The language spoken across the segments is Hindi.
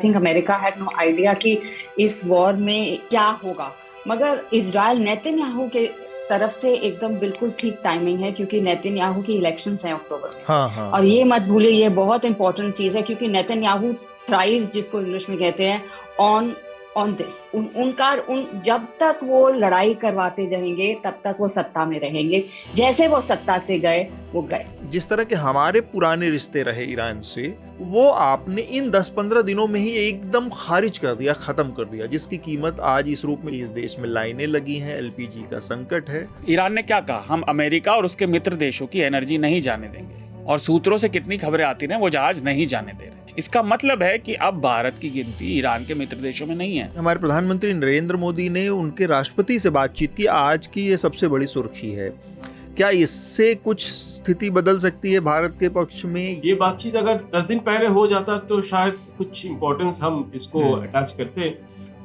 Think America had no idea कि इस वॉर में क्या होगा, मगर इजराइल नेतन्याहू के तरफ से एकदम बिल्कुल ठीक टाइमिंग है, क्योंकि नेतन्याहू की इलेक्शंस हैं अक्टूबर में। हाँ हाँ और ये मत भूलिए, ये बहुत इंपॉर्टेंट चीज है, क्योंकि नेतन्याहू थ्राइव्स, जिसको इंग्लिश में कहते हैं, ऑन ऑन दिस। जब तक वो लड़ाई करवाते जाएंगे तब तक वो सत्ता में रहेंगे। जैसे वो सत्ता से गए, वो गए। जिस तरह के हमारे पुराने रिश्ते रहे ईरान से, वो आपने इन 10-15 दिनों में ही एकदम खारिज कर दिया, खत्म कर दिया, जिसकी कीमत आज इस रूप में इस देश में लाइनें लगी हैं, एलपीजी का संकट है। ईरान ने क्या कहा, हम अमेरिका और उसके मित्र देशों की एनर्जी नहीं जाने देंगे, और सूत्रों से कितनी खबरें आती हैं वो जहाज नहीं जाने दे रहे। इसका मतलब है कि अब भारत की गिनती ईरान के मित्र देशों में नहीं है। हमारे प्रधानमंत्री नरेंद्र मोदी ने उनके राष्ट्रपति से बातचीत की, आज की ये सबसे बड़ी सुर्खी है। क्या इससे कुछ स्थिति बदल सकती है भारत के पक्ष में? ये बातचीत अगर 10 दिन पहले हो जाता तो शायद कुछ इम्पोर्टेंस हम इसको अटैच करते,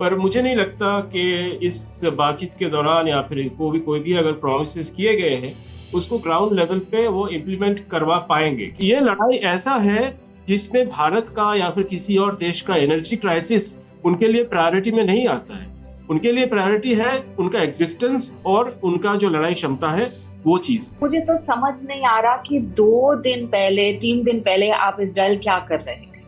पर मुझे नहीं लगता कि इस बातचीत के दौरान या फिर कोई भी अगर प्रॉमिसेस किए गए हैं उसको ग्राउंड लेवल पे वो इम्प्लीमेंट करवा पाएंगे। ये लड़ाई ऐसा है जिसमें भारत का या फिर किसी और देश का एनर्जी क्राइसिस उनके लिए प्रायोरिटी में नहीं आता है। उनके लिए प्रायोरिटी है उनका एग्जिस्टेंस और उनका जो लड़ाई क्षमता है, वो चीज। मुझे तो समझ नहीं आ रहा कि 2 दिन पहले, 3 दिन पहले आप इजराइल क्या कर रहे थे।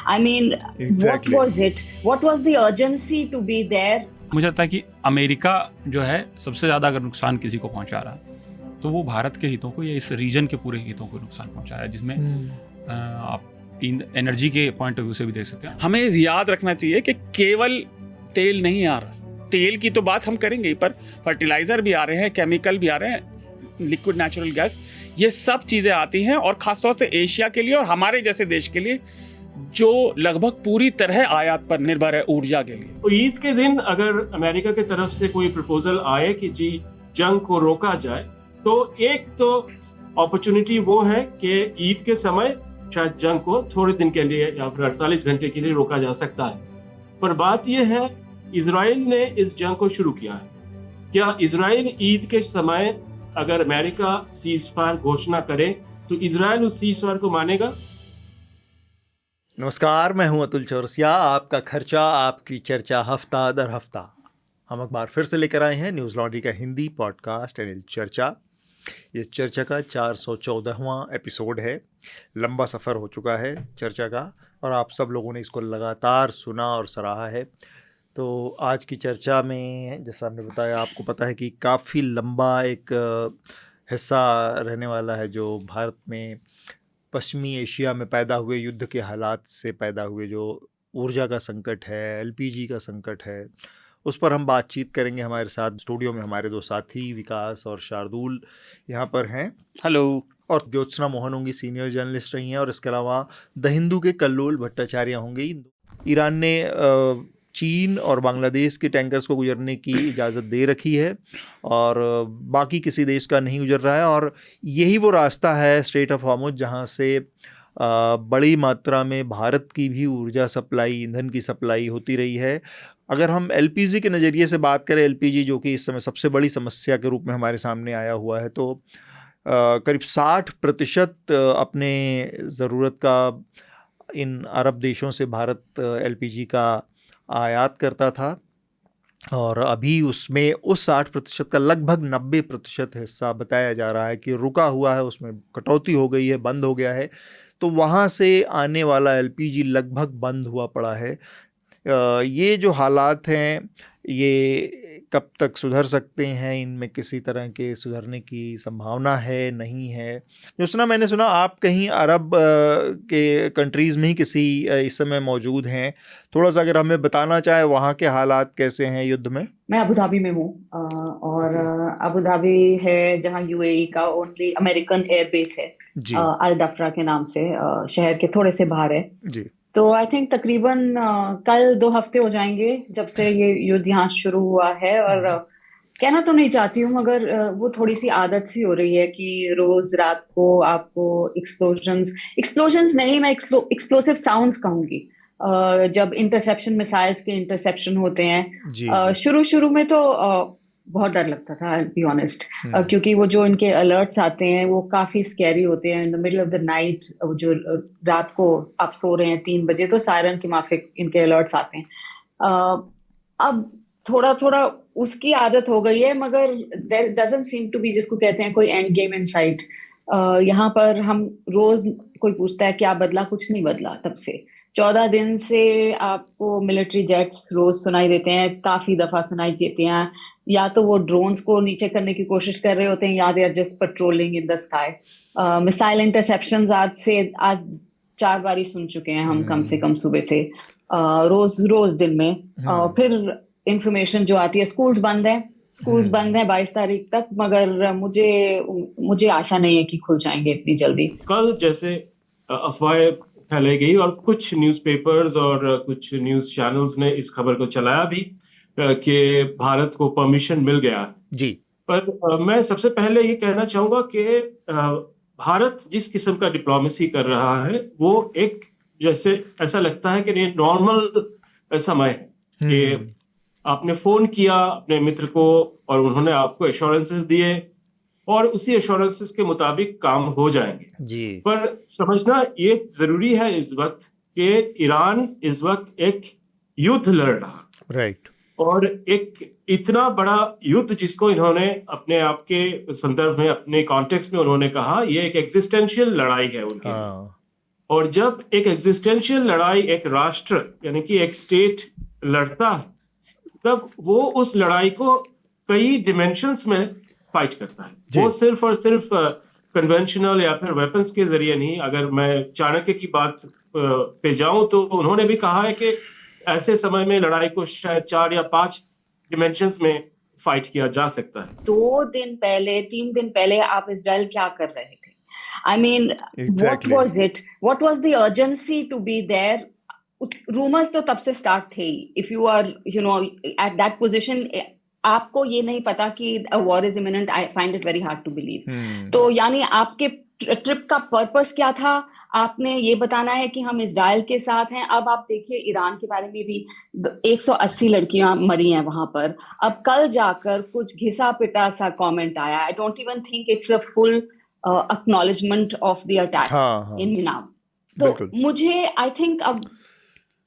I mean, what was it? What was the urgency to be there? मुझे लगता है कि अमेरिका जो है सबसे ज्यादा अगर नुकसान किसी को पहुंचा रहा तो वो भारत के हितों को या इस रीजन के पूरे हितों को नुकसान पहुंचा है, जिसमें आप एनर्जी के पॉइंट ऑफ व्यू से भी देख सकते हैं। हमें याद रखना चाहिए कि केवल तेल नहीं आ रहा, तेल की तो बात हम करेंगे, पर फर्टिलाइजर भी आ रहे हैं, केमिकल भी आ रहे हैं, लिक्विड नेचुरल गैस, ये सब चीजें आती हैं, और खासतौर से एशिया के लिए और हमारे जैसे देश के लिए जो लगभग पूरी तरह आयात पर निर्भर है ऊर्जा के लिए। तो ईद के दिन अगर अमेरिका की तरफ से कोई प्रपोजल आए कि जी जंग को रोका जाए, तो एक तो अपॉर्चुनिटी वो है कि ईद के समय शायद जंग को थोड़े दिन के लिए या फिर 48 घंटे के लिए रोका जा सकता है। पर बात यह है, इजराइल ने इस जंग को शुरू किया है। क्या इजराइल ईद के समय अगर अमेरिका सीज फायर घोषणा करे तो इजराइल उस सीज फायर को मानेगा? नमस्कार, मैं हूं अतुल चौरसिया। आपका खर्चा आपकी चर्चा, हफ्ता दर हफ्ता हम अखबार फिर से लेकर आए हैं। न्यूज़ लॉन्ड्री का हिंदी पॉडकास्ट एनएल चर्चा। ये चर्चा का 414वां एपिसोड है। लंबा सफ़र हो चुका है चर्चा का, और आप सब लोगों ने इसको लगातार सुना और सराहा है। तो आज की चर्चा में, जैसा हमने बताया, आपको पता है कि काफ़ी लंबा एक हिस्सा रहने वाला है, जो भारत में पश्चिमी एशिया में पैदा हुए युद्ध के हालात से पैदा हुए जो ऊर्जा का संकट है, एलपीजी का संकट है, उस पर हम बातचीत करेंगे। हमारे साथ स्टूडियो में हमारे दो साथी विकास और शार्दुल यहाँ पर हैं। हेलो। और ज्योत्सना मोहन होंगी, सीनियर जर्नलिस्ट रही हैं, और इसके अलावा द हिंदू के कल्लोल भट्टाचार्य होंगे। ईरान ने चीन और बांग्लादेश के टैंकर्स को गुजरने की इजाज़त दे रखी है, और बाकी किसी देश का नहीं गुजर रहा है। और यही वो रास्ता है, स्ट्रेट ऑफ हॉर्मुज़, जहाँ से बड़ी मात्रा में भारत की भी ऊर्जा सप्लाई, ईंधन की सप्लाई होती रही है। अगर हम एलपीजी के नज़रिए से बात करें, एलपीजी जो कि इस समय सबसे बड़ी समस्या के रूप में हमारे सामने आया हुआ है, तो करीब 60% अपने ज़रूरत का इन अरब देशों से भारत एलपीजी का आयात करता था, और अभी उसमें उस 60% का लगभग 90% हिस्सा बताया जा रहा है कि रुका हुआ है, उसमें कटौती हो गई है, बंद हो गया है। तो वहाँ से आने वाला एलपीजी लगभग बंद हुआ पड़ा है। ये जो हालात हैं, ये कब तक सुधर सकते हैं, इनमें किसी तरह के सुधरने की संभावना है, नहीं है? जो मैंने सुना आप कहीं अरब के कंट्रीज़ में ही किसी इस समय मौजूद हैं, थोड़ा सा अगर हमें बताना चाहे वहाँ के हालात कैसे हैं युद्ध में। मैं अबू धाबी में हूँ, और अबू धाबी है जहाँ यूएई का ओनली अमेरिकन एयरबेस है, अल दफ्रा के नाम से, शहर के थोड़े से बाहर है जी। तो आई थिंक तकरीबन कल 2 हफ्ते हो जाएंगे जब से ये युद्ध यहाँ शुरू हुआ है, और कहना तो नहीं चाहती हूँ, मगर वो थोड़ी सी आदत सी हो रही है कि रोज रात को आपको एक्सप्लोजन्स नहीं, मैं एक्सप्लोसिव साउंड्स कहूंगी, जब इंटरसेप्शन मिसाइल्स के इंटरसेप्शन होते हैं। शुरू में तो बहुत डर लगता था, बी ऑनेस्ट, क्योंकि वो जो इनके अलर्ट्स आते हैं वो काफी स्कैरी होते हैं। In the middle of the night, जो रात को आप सो रहे हैं 3 बजे, तो सायरन के माफिक इनके अलर्ट्स आते हैं। अब थोड़ा थोड़ा उसकी आदत हो गई है, मगर there doesn't seem to be, जिसको कहते हैं कोई एंड गेम इन साइट। यहाँ पर हम रोज, कोई पूछता है क्या बदला, कुछ नहीं बदला तब से। 14 दिन से आपको मिलिट्री जेट्स रोज सुनाई देते हैं, काफी दफा सुनाई देते हैं। या तो वो ड्रोन्स को नीचे करने की कोशिश कर रहे होते हैं, या they are just patrolling in the sky. Missile interceptions आज 4 बारी सुन चुके हैं हम, कम से कम सुबह से, रोज रोज दिन में। फिर इंफॉर्मेशन जो आती है, स्कूल्स बंद है 22 तारीख तक, मगर मुझे आशा नहीं है कि खुल जाएंगे इतनी जल्दी। कल जैसे अफवाहें फैलाई गई और कुछ न्यूज़पेपर्स और कुछ न्यूज़ चैनल्स ने इस खबर को चलाया भी कि भारत को परमिशन मिल गया जी। पर मैं सबसे पहले ये कहना चाहूंगा कि भारत जिस किस्म का डिप्लोमेसी कर रहा है वो एक, जैसे ऐसा लगता है कि ये नॉर्मल समय है कि आपने फोन किया अपने मित्र को और उन्होंने आपको एश्योरेंसेस दिए और उसी एश्योरेंसेस के मुताबिक काम हो जाएंगे जी। पर समझना ये जरूरी है इस वक्त कि ईरान इस वक्त एक युद्ध लड़ रहा, राइट, और एक इतना बड़ा युद्ध जिसको इन्होंने अपने आप के संदर्भ में, अपने कॉन्टेक्स्ट में उन्होंने कहा ये एक एग्जिस्टेंशियल लड़ाई है उनके लिए। और जब एक एग्जिस्टेंशियल लड़ाई एक राष्ट्र यानी कि एक स्टेट लड़ता है, तब वो उस लड़ाई को कई डिमेंशंस में फाइट करता है। वो सिर्फ और सिर्फ कन्वेंशनल या फिर वेपन्स के जरिए नहीं। अगर मैं चाणक्य की बात पे जाऊं तो उन्होंने भी कहा है कि ऐसे समय में लड़ाई को शायद 4 या 5 डिमेंशंस में फाइट किया जा सकता है। 2 दिन पहले, 3 दिन पहले आप इजराइल क्या कर रहे थे? I mean, what was it? What was the urgency to be there? Rumors तो तब से स्टार्ट थे। If you are, at that position, आपको ये नहीं पता कि a war is imminent. I find it very hard to believe. तो यानी आपके ट्रिप का पर्पस क्या था? आपने ये बताना है कि हम इजराइल के साथ हैं। अब आप देखिए ईरान के बारे में भी 180 लड़कियां मरी हैं वहां पर। अब कल जाकर कुछ घिसा पिटा सा कमेंट आया। I don't even think it's a full acknowledgement of the attack in Minam. तो मुझे आई थिंक अब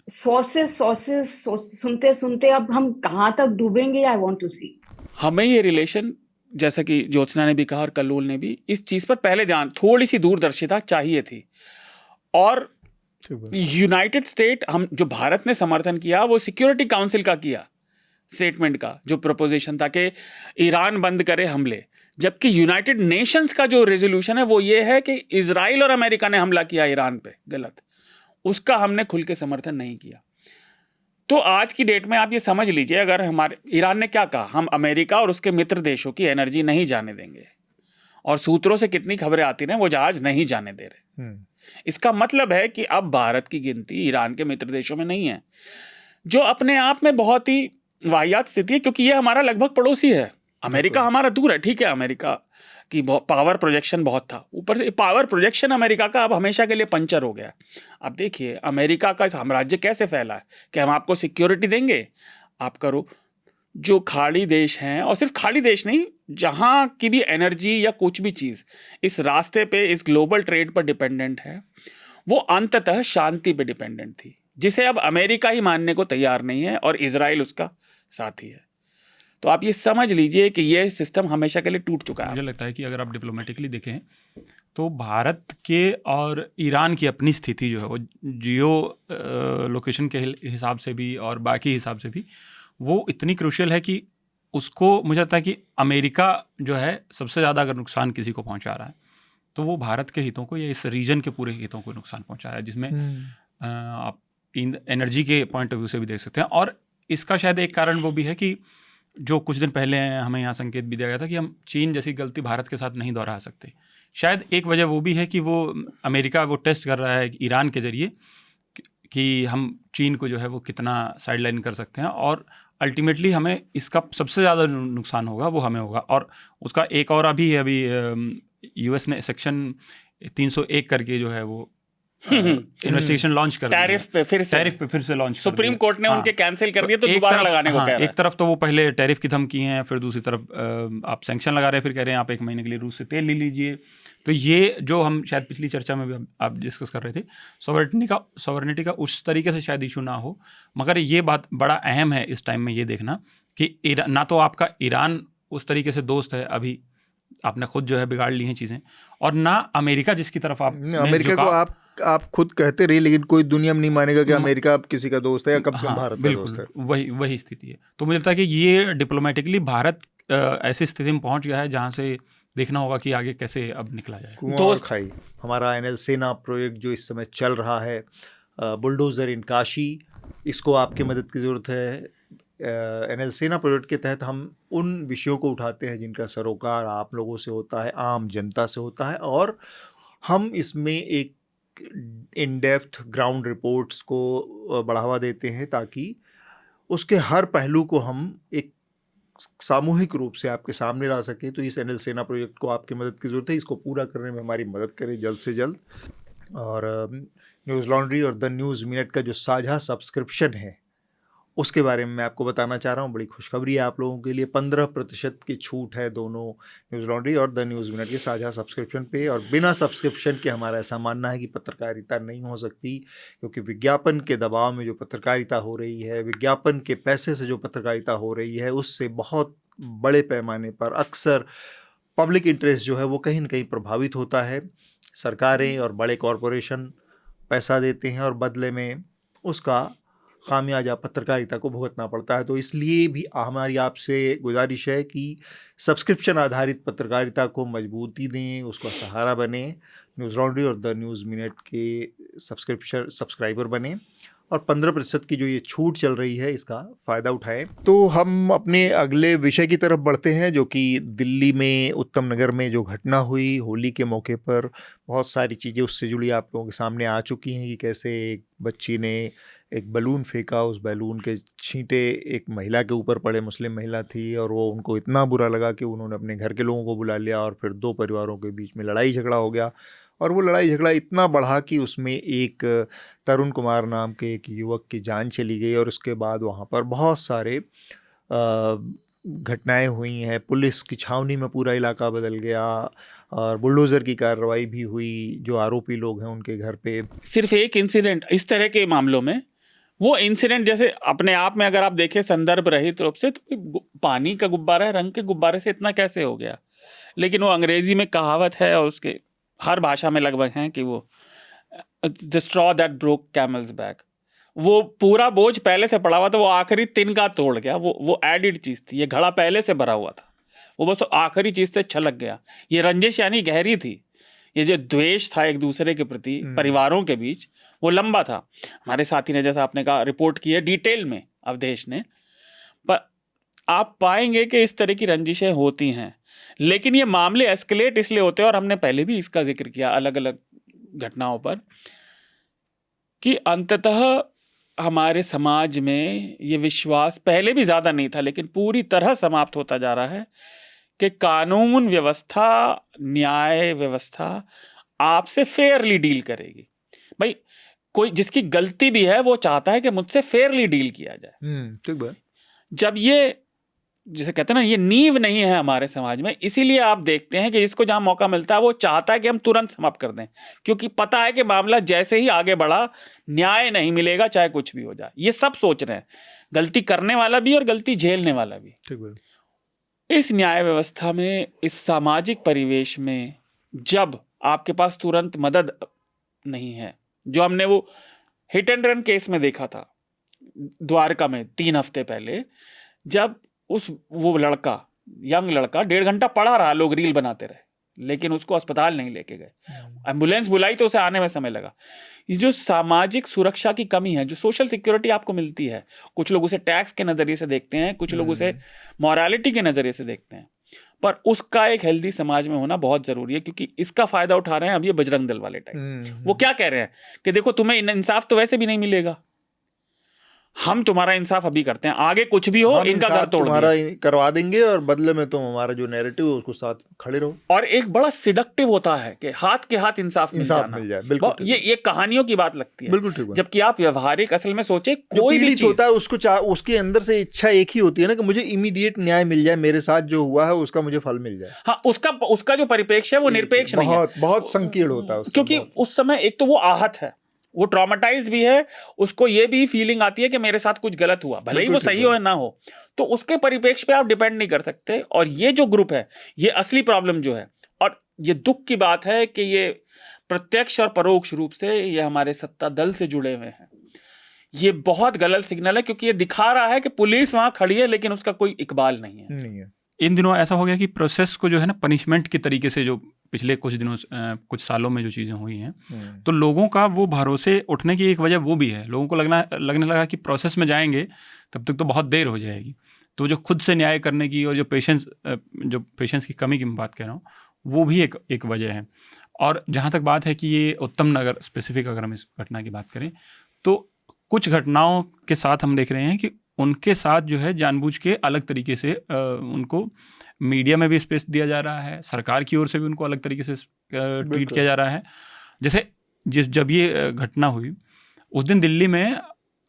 सोर्सेस सुनते सुनते अब हम कहाँ तक डूबेंगे, आई वांट टू सी। हमें ये रिलेशन, जैसा कि ज्योत्सना ने भी कहा और कल्लोल ने भी, इस चीज़ पर पहले ध्यान, थोड़ी सी दूरदर्शिता चाहिए थी। और यूनाइटेड स्टेट, हम जो भारत ने समर्थन किया वो सिक्योरिटी काउंसिल का किया, स्टेटमेंट का जो प्रपोजिशन था कि ईरान बंद करे हमले, जबकि यूनाइटेड नेशंस का जो रेजोल्यूशन है वो ये है कि इजराइल और अमेरिका ने हमला किया ईरान पे, गलत, उसका हमने खुल के समर्थन नहीं किया। तो आज की डेट में आप ये समझ लीजिए, अगर हमारे ईरान ने क्या कहा, हम अमेरिका और उसके मित्र देशों की एनर्जी नहीं जाने देंगे, और सूत्रों से कितनी खबरें आती रहे वो जहाज नहीं जाने दे रहे। इसका मतलब है कि अब भारत की गिनती ईरान के मित्र देशों में नहीं है, जो अपने आप में बहुत ही वाहियात स्थिति है, क्योंकि ये हमारा लगभग पड़ोसी है। अमेरिका हमारा दूर है, ठीक है, अमेरिका की पावर प्रोजेक्शन बहुत था, ऊपर से पावर प्रोजेक्शन अमेरिका का अब हमेशा के लिए पंचर हो गया। अब देखिए अमेरिका का साम्राज्य कैसे फैला है कि हम आपको सिक्योरिटी देंगे, आप करो। जो खाड़ी देश हैं, और सिर्फ खाड़ी देश नहीं, जहाँ की भी एनर्जी या कुछ भी चीज़ इस रास्ते पे, इस ग्लोबल ट्रेड पर डिपेंडेंट है, वो अंततः शांति पे डिपेंडेंट थी, जिसे अब अमेरिका ही मानने को तैयार नहीं है और इजराइल उसका साथी है। तो आप ये समझ लीजिए कि ये सिस्टम हमेशा के लिए टूट चुका है। मुझे लगता है कि अगर आप डिप्लोमेटिकली देखें तो भारत के और ईरान की अपनी स्थिति जो है वो जियो लोकेशन के हिसाब से भी और बाकी हिसाब से भी वो इतनी क्रूशियल है कि उसको, मुझे लगता है कि अमेरिका जो है सबसे ज़्यादा अगर नुकसान किसी को पहुंचा रहा है तो वो भारत के हितों को या इस रीजन के पूरे हितों को नुकसान पहुंचा रहा है, जिसमें आप एनर्जी के पॉइंट ऑफ व्यू से भी देख सकते हैं। और इसका शायद एक कारण वो भी है कि जो कुछ दिन पहले हमें यहाँ संकेत भी दिया गया था कि हम चीन जैसी गलती भारत के साथ नहीं दोहरा सकते। शायद एक वजह वो भी है कि वो अमेरिका वो टेस्ट कर रहा है ईरान के जरिए कि हम चीन को जो है वो कितना साइडलाइन कर सकते हैं, और अल्टीमेटली हमें इसका सबसे ज़्यादा नुकसान होगा वो हमें होगा। और उसका एक और अभी यूएस ने सेक्शन 301 करके जो है वो इन्वेस्टिगेशन लॉन्च कर टैरिफ पे फिर से लॉन्च सुप्रीम कोर्ट ने उनके कैंसिल कर दिए तो दोबारा लगाने को कह रहा है। एक तरफ तो वो पहले टैरिफ की धमकी हैं, फिर दूसरी तरफ आप सैंक्शन लगा रहे हैं, फिर कह रहे हैं आप 1 महीने के लिए रूस से तेल ले लीजिए। तो ये जो हम शायद पिछली चर्चा में भी आप डिस्कस कर रहे थे, सॉवरेनिटी का उस तरीके से शायद इशू ना हो, मगर ये बात बड़ा अहम है इस टाइम में ये देखना कि ना तो आपका ईरान उस तरीके से दोस्त है, अभी आपने खुद जो है बिगाड़ ली हैं चीज़ें, और ना अमेरिका जिसकी तरफ अमेरिका को आप खुद कहते रहे, लेकिन कोई दुनिया में नहीं मानेगा कि अमेरिका अब किसी का दोस्त है या कब से भारत का दोस्त है। वही स्थिति है। तो मुझे लगता है कि ये डिप्लोमेटिकली भारत ऐसी स्थिति में पहुंच गया है जहां से देखना होगा कि आगे कैसे अब निकला जाए। कुआं और खाई। हमारा एनएल सेना प्रोजेक्ट जो इस समय चल रहा है, बुलडोजर इन काशी, इसको आपकी मदद की ज़रूरत है। एनएल सेना प्रोजेक्ट के तहत हम उन विषयों को उठाते हैं जिनका सरोकार आप लोगों से होता है, आम जनता से होता है, और हम इसमें एक इन डेप्थ ग्राउंड रिपोर्ट्स को बढ़ावा देते हैं ताकि उसके हर पहलू को हम एक सामूहिक रूप से आपके सामने ला सकें। तो इस एनएल सेना प्रोजेक्ट को आपकी मदद की ज़रूरत है, इसको पूरा करने में हमारी मदद करें जल्द से जल्द। और न्यूज़ लॉन्ड्री और द न्यूज़ मिनट का जो साझा सब्सक्रिप्शन है उसके बारे में मैं आपको बताना चाह रहा हूँ। बड़ी खुशखबरी है आप लोगों के लिए, 15% की छूट है दोनों न्यूज़ लॉन्ड्री और द न्यूज़ मिनट के साझा सब्सक्रिप्शन पे। और बिना सब्सक्रिप्शन के हमारा ऐसा मानना है कि पत्रकारिता नहीं हो सकती, क्योंकि विज्ञापन के दबाव में जो पत्रकारिता हो रही है, विज्ञापन के पैसे से जो पत्रकारिता हो रही है, उससे बहुत बड़े पैमाने पर अक्सर पब्लिक इंटरेस्ट जो है वो कहीं न कहीं प्रभावित होता है। सरकारें और बड़े कॉरपोरेशन पैसा देते हैं और बदले में उसका खामियाजा पत्रकारिता को भुगतना पड़ता है। तो इसलिए भी हमारी आपसे गुजारिश है कि सब्सक्रिप्शन आधारित पत्रकारिता को मजबूती दें, उसका सहारा बने, न्यूज़ लॉन्ड्री और द न्यूज़ मिनट के सब्सक्राइबर बने और 15% की जो ये छूट चल रही है इसका फ़ायदा उठाएं। तो हम अपने अगले विषय की तरफ बढ़ते हैं, जो कि दिल्ली में उत्तम नगर में जो घटना हुई होली के मौके पर, बहुत सारी चीज़ें उससे जुड़ी आप लोगों के सामने आ चुकी हैं कि कैसे एक बच्ची ने एक बैलून फेंका, उस बैलून के छींटे एक महिला के ऊपर पड़े, मुस्लिम महिला थी, और वो उनको इतना बुरा लगा कि उन्होंने अपने घर के लोगों को बुला लिया और फिर 2 परिवारों के बीच में लड़ाई झगड़ा हो गया। और वो लड़ाई झगड़ा इतना बढ़ा कि उसमें एक तरुण कुमार नाम के एक युवक की जान चली गई और उसके बाद वहाँ पर बहुत सारे घटनाएं हुई हैं। पुलिस की छावनी में पूरा इलाका बदल गया और बुलडोज़र की कार्रवाई भी हुई जो आरोपी लोग हैं उनके घर पे। सिर्फ एक इंसिडेंट इस तरह के मामलों में, वो इंसिडेंट जैसे अपने आप में अगर आप देखें संदर्भ रहित रूप से, तो पानी का गुब्बारा है, रंग के गुब्बारे से इतना कैसे हो गया। लेकिन वो अंग्रेजी में कहावत है और उसके हर भाषा में लगभग हैं कि वो the straw that broke camel's back, वो पूरा बोझ पहले से पड़ा हुआ था, वो आखिरी तिनका तोड़ गया। वो एडिड चीज़ थी, ये घड़ा पहले से भरा हुआ था, वो बस आखिरी चीज़ से छलक गया। ये रंजिश यानी गहरी थी, ये जो द्वेष था एक दूसरे के प्रति परिवारों के बीच, वो लंबा था। हमारे साथी ने, जैसा आपने कहा, रिपोर्ट की है डिटेल में अवधेश ने, पर आप पाएंगे कि इस तरह की रंजिशें होती हैं। लेकिन ये मामले एस्केलेट इसलिए होते हैं, और हमने पहले भी इसका जिक्र किया अलग अलग घटनाओं पर, कि अंततः हमारे समाज में ये विश्वास पहले भी ज़्यादा नहीं था, लेकिन पूरी तरह समाप्त होता जा रहा है कि कानून व्यवस्था, न्याय व्यवस्था आपसे फेयरली डील करेगी। भाई कोई जिसकी गलती भी है वो चाहता है कि मुझसे फेयरली डील किया जाए। ठीक बात। जब ये, जिसे कहते हैं ना, ये नींव नहीं है हमारे समाज में, इसीलिए आप देखते हैं कि जिसको जहां मौका मिलता है वो चाहता है कि हम तुरंत समाप्त कर दें, क्योंकि पता है कि मामला जैसे ही आगे बढ़ा न्याय नहीं मिलेगा, चाहे कुछ भी हो जाए। ये सब सोच रहे हैं, गलती करने वाला भी और गलती झेलने वाला भी। ठीक बात। इस न्याय व्यवस्था में, इस सामाजिक परिवेश में, जब आपके पास तुरंत मदद नहीं है, जो हमने वो हिट एंड रन केस में देखा था द्वारका में 3 हफ्ते पहले, जब वो लड़का, यंग लड़का 1.5 घंटा पड़ा रहा, लोग रील बनाते रहे, लेकिन उसको अस्पताल नहीं लेके गए, एम्बुलेंस बुलाई तो उसे आने में समय लगा। ये जो सामाजिक सुरक्षा की कमी है, जो सोशल सिक्योरिटी आपको मिलती है, कुछ लोग उसे टैक्स के नज़रिए से देखते हैं, कुछ लोग उसे मॉरलिटी के नज़रिए से देखते हैं, पर उसका एक हेल्दी समाज में होना बहुत ज़रूरी है, क्योंकि इसका फ़ायदा उठा रहे हैं अब ये बजरंग दल वाले टाइप। वो क्या कह रहे हैं कि देखो तुम्हें इंसाफ तो वैसे भी नहीं मिलेगा, हम तुम्हारा इंसाफ अभी करते हैं, आगे कुछ भी हो हम इनका घर इंसाफ तोड़ तुम्हारा दिया। करवा देंगे और बदले में तुम हमारा जो नैरेटिव है उसको साथ खड़े रहो। और एक बड़ा सिडक्टिव होता है कि हाथ के हाथ इंसाफ मिल इंसाफ जाना। मिल जाए, बिल्कुल ठीक ये कहानियों की बात लगती है, बिल्कुल ठीक है। जबकि आप व्यवहारिक असल में सोचे, जो कोई भी पीड़ित चीज होता है उसको उसके अंदर से इच्छा एक ही होती है ना कि मुझे इमीडिएट न्याय मिल जाए, मेरे साथ जो हुआ है उसका मुझे फल मिल जाए। हाँ, उसका जो परिप्रेक्ष्य है वो निरपेक्ष नहीं है, बहुत बहुत संकीर्ण होता है उससे, क्योंकि उस समय एक तो वो आहत है, वो ट्रॉमेटाइज्ड भी है, उसको ये भी फीलिंग आती है कि मेरे साथ कुछ गलत हुआ, भले ही वो सही हो या ना हो, तो उसके परिप्रेक्ष्य पे आप डिपेंड नहीं कर सकते। और ये जो ग्रुप है, ये असली प्रॉब्लम जो है, और ये दुख की बात है कि ये प्रत्यक्ष और परोक्ष रूप से ये हमारे सत्ता दल से जुड़े हुए हैं। ये बहुत गलत सिग्नल है, क्योंकि ये दिखा रहा है कि पुलिस वहां खड़ी है लेकिन उसका कोई इकबाल नहीं है। इन दिनों ऐसा हो गया कि प्रोसेस को जो है ना पनिशमेंट के तरीके से, जो पिछले कुछ दिनों कुछ सालों में जो चीज़ें हुई हैं, तो लोगों का वो भरोसे उठने की एक वजह वो भी है। लोगों को लगने लगा कि प्रोसेस में जाएंगे तब तक तो बहुत देर हो जाएगी, तो जो खुद से न्याय करने की और जो पेशेंस की कमी की मैं बात कह रहा हूँ, वो भी एक वजह है। और जहाँ तक बात है कि ये उत्तम नगर स्पेसिफिक, अगर हम इस घटना की बात करें, तो कुछ घटनाओं के साथ हम देख रहे हैं कि उनके साथ जो है जानबूझ के अलग तरीके से उनको मीडिया में भी स्पेस दिया जा रहा है, सरकार की ओर से भी उनको अलग तरीके से ट्रीट किया जा रहा है। जैसे जब ये घटना हुई उस दिन दिल्ली में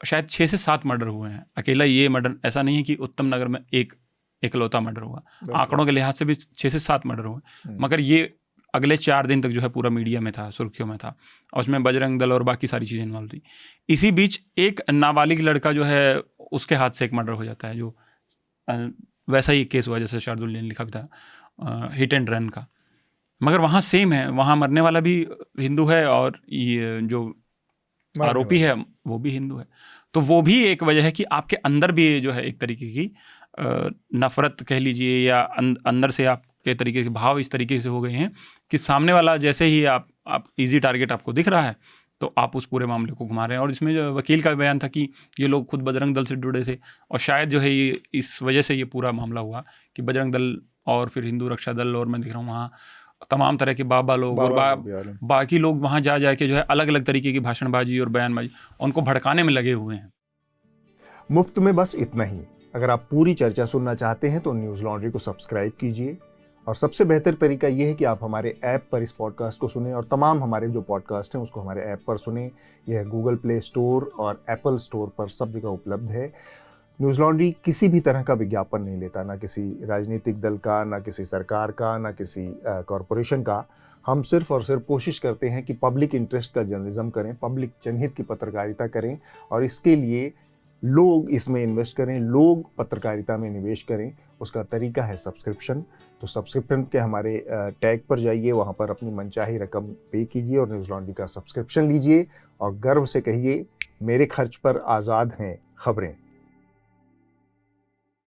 शायद 6 से 7 मर्डर हुए हैं। अकेला ये मर्डर ऐसा नहीं है कि उत्तम नगर में एकलौता मर्डर हुआ, आंकड़ों के लिहाज से भी 6 से 7 मर्डर हुए, मगर ये अगले 4 दिन तक जो है पूरा मीडिया में था, सुर्खियों में था, और उसमें बजरंग दल और बाकी सारी चीज़ें इन्वॉल्व थी। इसी बीच एक नाबालिग लड़का जो है उसके हाथ से एक मर्डर हो जाता है, जो वैसा ही केस हुआ जैसे शार्दुल ने लिखा भी था, हिट एंड रन का, मगर वहाँ सेम है, वहाँ मरने वाला भी हिंदू है और ये जो आरोपी है वो भी हिंदू है। तो वो भी एक वजह है कि आपके अंदर भी जो है एक तरीके की नफरत कह लीजिए, या अंदर से आपके तरीके के भाव इस तरीके से हो गए हैं कि सामने वाला जैसे ही आप इजी टारगेट आपको दिख रहा है तो आप उस पूरे मामले को घुमा रहे हैं। और इसमें जो वकील का बयान था कि ये लोग खुद बजरंग दल से जुड़े थे, और शायद जो है ये इस वजह से ये पूरा मामला हुआ कि बजरंग दल और फिर हिंदू रक्षा दल, और मैं देख रहा हूँ वहाँ तमाम तरह के बाबा लोग और बाकी लोग वहाँ जा के जो है अलग अलग तरीके की भाषणबाजी और बयानबाजी उनको भड़काने में लगे हुए हैं। मुफ्त में बस इतना ही। अगर आप पूरी चर्चा सुनना चाहते हैं तो न्यूज़ लॉन्ड्री को सब्सक्राइब कीजिए, और सबसे बेहतर तरीका यह है कि आप हमारे ऐप पर इस पॉडकास्ट को सुनें, और तमाम हमारे जो पॉडकास्ट हैं उसको हमारे ऐप पर सुनें। यह गूगल प्ले स्टोर और एप्पल स्टोर पर सब जगह उपलब्ध है। न्यूज़ लॉन्ड्री किसी भी तरह का विज्ञापन नहीं लेता, ना किसी राजनीतिक दल का, ना किसी सरकार का, ना किसी कॉरपोरेशन का। हम सिर्फ और सिर्फ कोशिश करते हैं कि पब्लिक इंटरेस्ट का जर्नलिज्म करें, पब्लिक जनहित की पत्रकारिता करें, और इसके लिए लोग इसमें इन्वेस्ट करें, लोग पत्रकारिता में निवेश करें। उसका तरीका है सब्सक्रिप्शन। तो सब्सक्रिप्शन के हमारे टैग पर जाइए, वहाँ पर अपनी मनचाही रकम पे कीजिए और न्यूज़ लॉन्ड्री का सब्सक्रिप्शन लीजिए, और गर्व से कहिए, मेरे खर्च पर आज़ाद हैं खबरें।